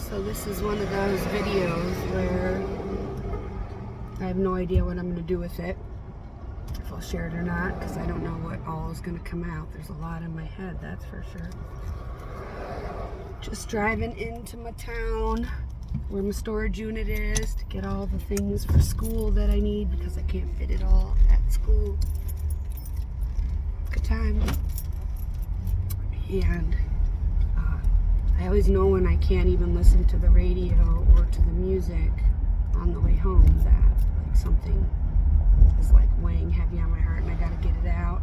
So this is one of those videos where I have no idea what I'm going to do with it, if I'll share it or not, because I don't know what all is going to come out. There's a lot in my head, that's for sure. Just driving into my town where my storage unit is to get all the things for school that I need, because I can't fit it all at school. Good time. And I always know when I can't even listen to the radio or to the music on the way home that like something is like weighing heavy on my heart and I gotta get it out.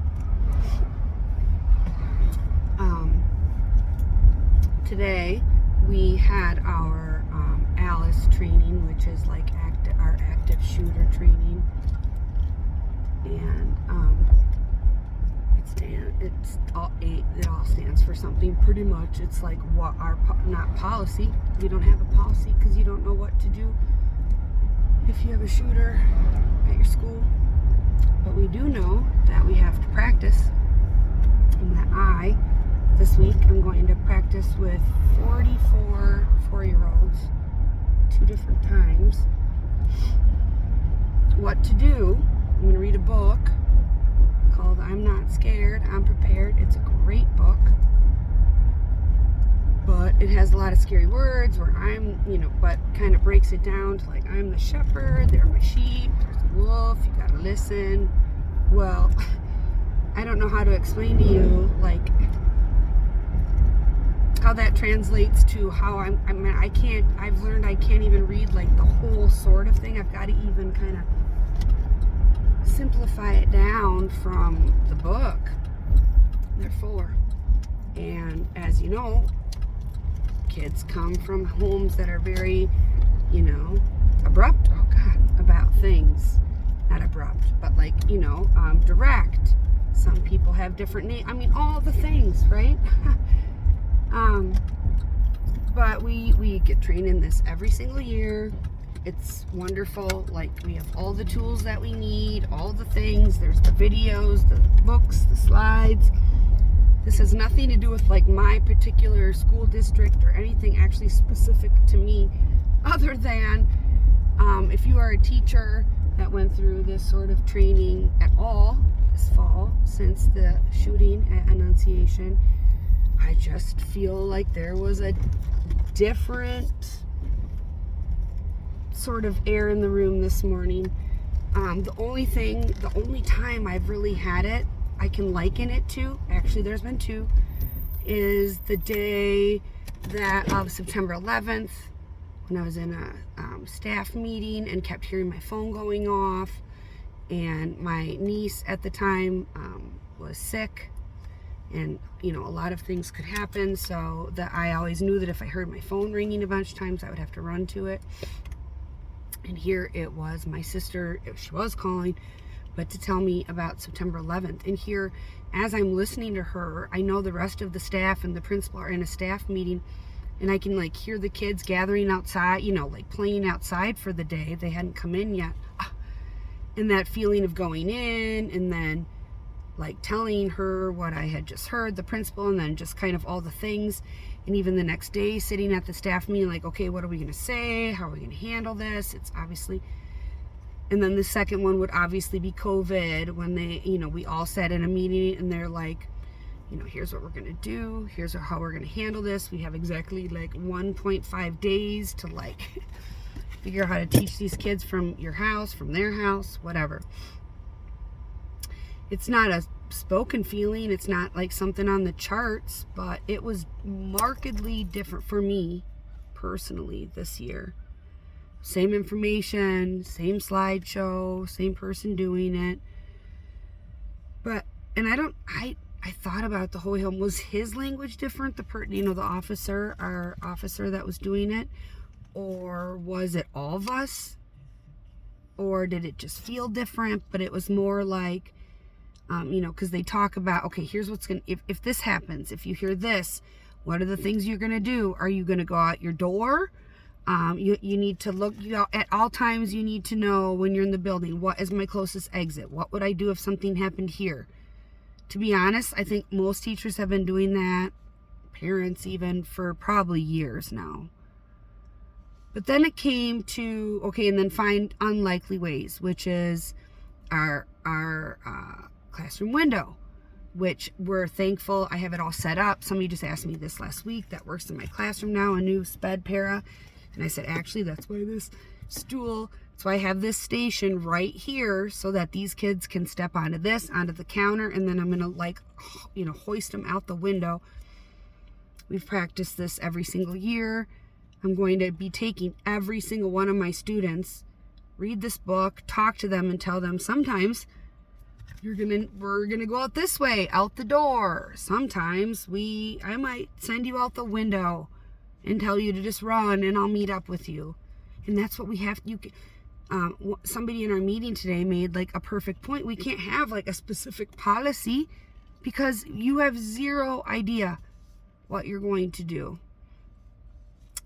Today we had our Alice training, which is like our active shooter training, and it all stands for something pretty much. It's like what our not policy. We don't have a policy because you don't know what to do if you have a shooter at your school. But we do know that we have to practice, and that this week I'm going to practice with 44 4-year-olds 2 different times what to do. I'm going to read a book called I'm Not Scared, I'm Prepared. It's a great book, but it has a lot of scary words where but kind of breaks it down to like, I'm the shepherd, they're my sheep, there's a wolf, you gotta listen. Well, I don't know how to explain to you like how that translates to how I've learned I can't even read like the whole sort of thing. I've got to even kind of simplify it down from the book. Therefore, and as you know, kids come from homes that are very, abrupt, about things. Not abrupt, but like, direct. Some people have different names. All the things, right? But we get trained in this every single year. It's wonderful. Like, we have all the tools that we need, all the things. There's the videos, the books, the slides. This has nothing to do with like my particular school district or anything actually specific to me, other than if you are a teacher that went through this sort of training at all this fall since the shooting at Annunciation, I just feel like there was a different sort of air in the room this morning. The only time I've really had it, I can liken it to, actually there's been 2, is the day of September 11th, when I was in a staff meeting and kept hearing my phone going off, and my niece at the time was sick, and a lot of things could happen, so that I always knew that if I heard my phone ringing a bunch of times I would have to run to it. And here it was, my sister, she was calling, but to tell me about September 11th. And here, as I'm listening to her, I know the rest of the staff and the principal are in a staff meeting, and I can like hear the kids gathering outside, like playing outside for the day. They hadn't come in yet. And that feeling of going in and then like telling her what I had just heard, the principal, and then just kind of all the things. And even the next day sitting at the staff meeting, like, okay, what are we going to say? How are we going to handle this? It's obviously, and then the second one would obviously be COVID, when they, we all sat in a meeting and they're like, here's what we're going to do. Here's how we're going to handle this. We have exactly like 1.5 days to like figure out how to teach these kids from your house, from their house, whatever. It's not a spoken feeling. It's not like something on the charts, but it was markedly different for me personally this year. Same information, same slideshow, same person doing it. But, and I thought about the whole way home. Was his language different? The officer, our officer that was doing it? Or was it all of us? Or did it just feel different? But it was more like, because they talk about, okay, here's what's going to, if this happens, if you hear this, what are the things you're going to do? Are you going to go out your door? You need to look, at all times you need to know when you're in the building, what is my closest exit? What would I do if something happened here? To be honest, I think most teachers have been doing that, parents even, for probably years now. But then it came to, okay, and then find unlikely ways, which is our classroom window, which we're thankful. I have it all set up. Somebody just asked me this last week that works in my classroom now, a new sped para. And I said, actually, that's why this stool, that's why I have this station right here so that these kids can step onto this, onto the counter, and then I'm going to hoist them out the window. We've practiced this every single year. I'm going to be taking every single one of my students, read this book, talk to them, and tell them sometimes we're gonna go out this way, out the door. Sometimes I might send you out the window and tell you to just run, and I'll meet up with you. And that's what we have. Somebody in our meeting today made like a perfect point. We can't have like a specific policy because you have zero idea what you're going to do.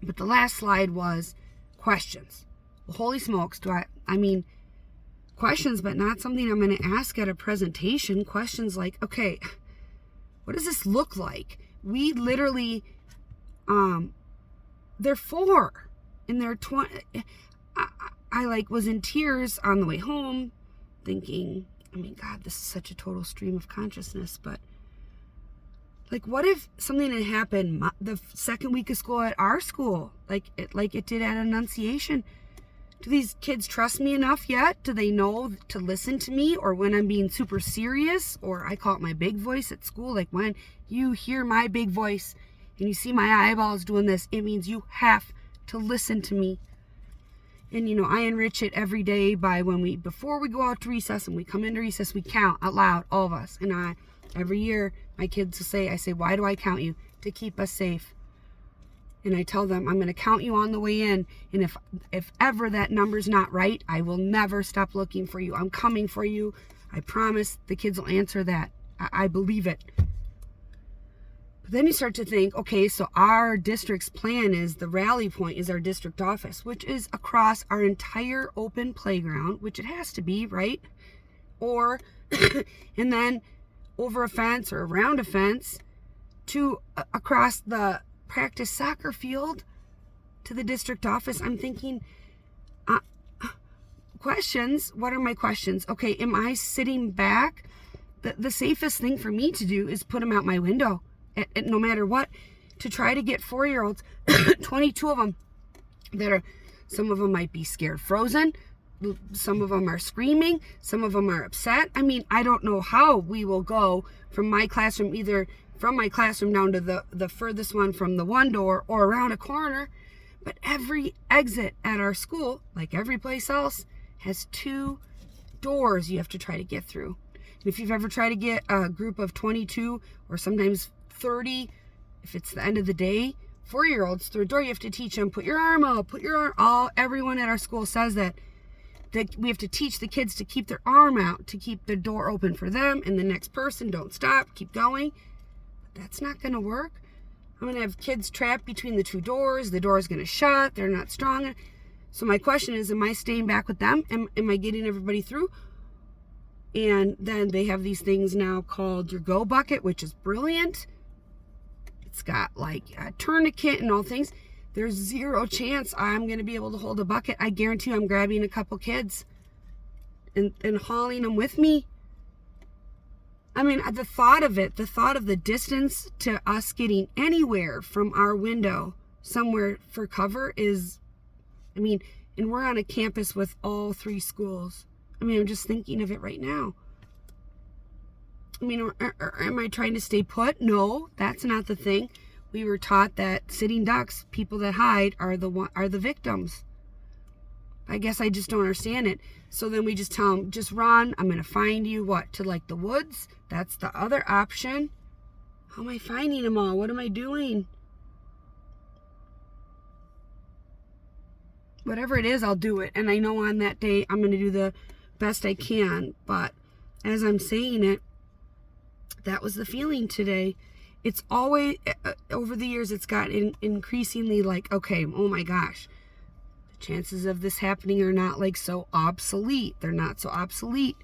But the last slide was questions. Well, holy smokes, questions, but not something I'm going to ask at a presentation. Questions like, okay, what does this look like? We literally, they're 4 and they're 20. I was in tears on the way home thinking, God, this is such a total stream of consciousness, but what if something had happened the second week of school at our school, like it did at Annunciation? Do these kids trust me enough yet? Do they know to listen to me? Or when I'm being super serious, or I call it my big voice at school, like when you hear my big voice and you see my eyeballs doing this, it means you have to listen to me. And I enrich it every day by before we go out to recess and we come into recess, we count out loud, all of us. And every year my kids will say, I say, why do I count you? To keep us safe. And I tell them, I'm going to count you on the way in. And if ever that number's not right, I will never stop looking for you. I'm coming for you. I promise. The kids will answer that. I believe it. But then you start to think, okay, so our district's plan is the rally point is our district office, which is across our entire open playground, which it has to be, right? Or, and then over a fence or around a fence to across the practice soccer field to the district office. I'm thinking, questions. What are my questions? Okay, am I sitting back? The safest thing for me to do is put them out my window, no matter what, to try to get 4-year-olds, 22 of them, some of them might be scared frozen. Some of them are screaming. Some of them are upset. I don't know how we will go from my classroom, either from my classroom down to the furthest one from the one door or around a corner. But every exit at our school, like every place else, has 2 doors you have to try to get through. And if you've ever tried to get a group of 22 or sometimes 30, if it's the end of the day, 4-year-olds through a door, you have to teach them, put your arm out, everyone at our school says that we have to teach the kids to keep their arm out, to keep the door open for them and the next person. Don't stop, keep going. But that's not going to work. I'm going to have kids trapped between the 2 doors. The door is going to shut. They're not strong. So my question is, am I staying back with them? Am I getting everybody through? And then they have these things now called your Go Bucket, which is brilliant. It's got like a tourniquet and all things. There's 0 chance I'm going to be able to hold a bucket. I guarantee you I'm grabbing a couple kids and hauling them with me. The thought of the distance to us getting anywhere from our window somewhere for cover is, and we're on a campus with all 3 schools. I'm just thinking of it right now. Am I trying to stay put? No, that's not the thing. We were taught that sitting ducks, people that hide, are the victims. I guess I just don't understand it. So then we just tell them, just run. I'm going to find you, to like the woods? That's the other option. How am I finding them all? What am I doing? Whatever it is, I'll do it. And I know on that day, I'm going to do the best I can. But as I'm saying it, that was the feeling today. It's always, over the years, it's gotten increasingly like, okay, oh my gosh, the chances of this happening are not so obsolete. They're not so obsolete.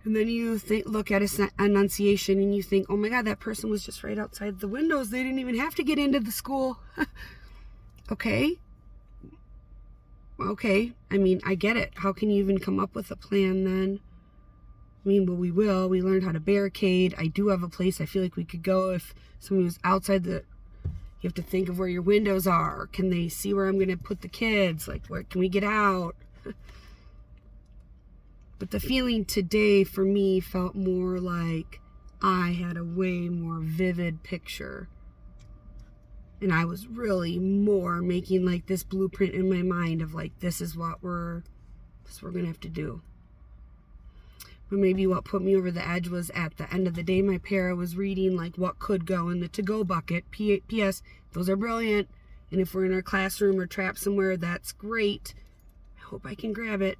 And then you look at Annunciation and you think, oh my God, that person was just right outside the windows. They didn't even have to get into the school. Okay. Okay. I mean, I get it. How can you even come up with a plan then? I mean, well, we will. We learned how to barricade. I do have a place I feel like we could go if somebody was outside the... You have to think of where your windows are. Can they see where I'm going to put the kids? Like, where can we get out? But the feeling today for me felt more like I had a way more vivid picture. And I was really more making like this blueprint in my mind of like, this is what we're going to have to do. But maybe what put me over the edge was at the end of the day, my para was reading like what could go in the to-go bucket. P.S. Those are brilliant. And if we're in our classroom or trapped somewhere, that's great. I hope I can grab it.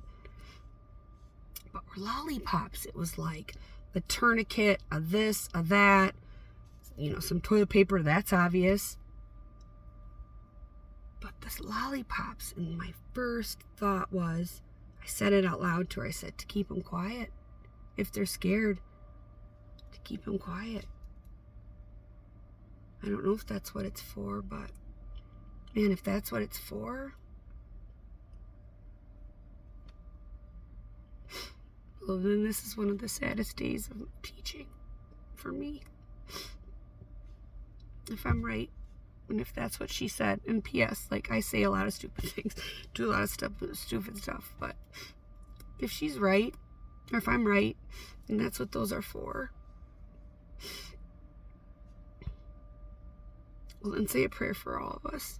But we're lollipops. It was like the tourniquet, a this, a that. You know, some toilet paper, that's obvious. But this lollipops, and my first thought was, I said it out loud to her. I said, to keep them quiet. If they're scared, to keep them quiet. I don't know if that's what it's for, but man, if that's what it's for, well, then this is one of the saddest days of teaching for me. If I'm right, and if that's what she said. And P.S., like, I say a lot of stupid things, do a lot of stupid stuff, but if she's right, or if I'm right, and that's what those are for, well, then say a prayer for all of us.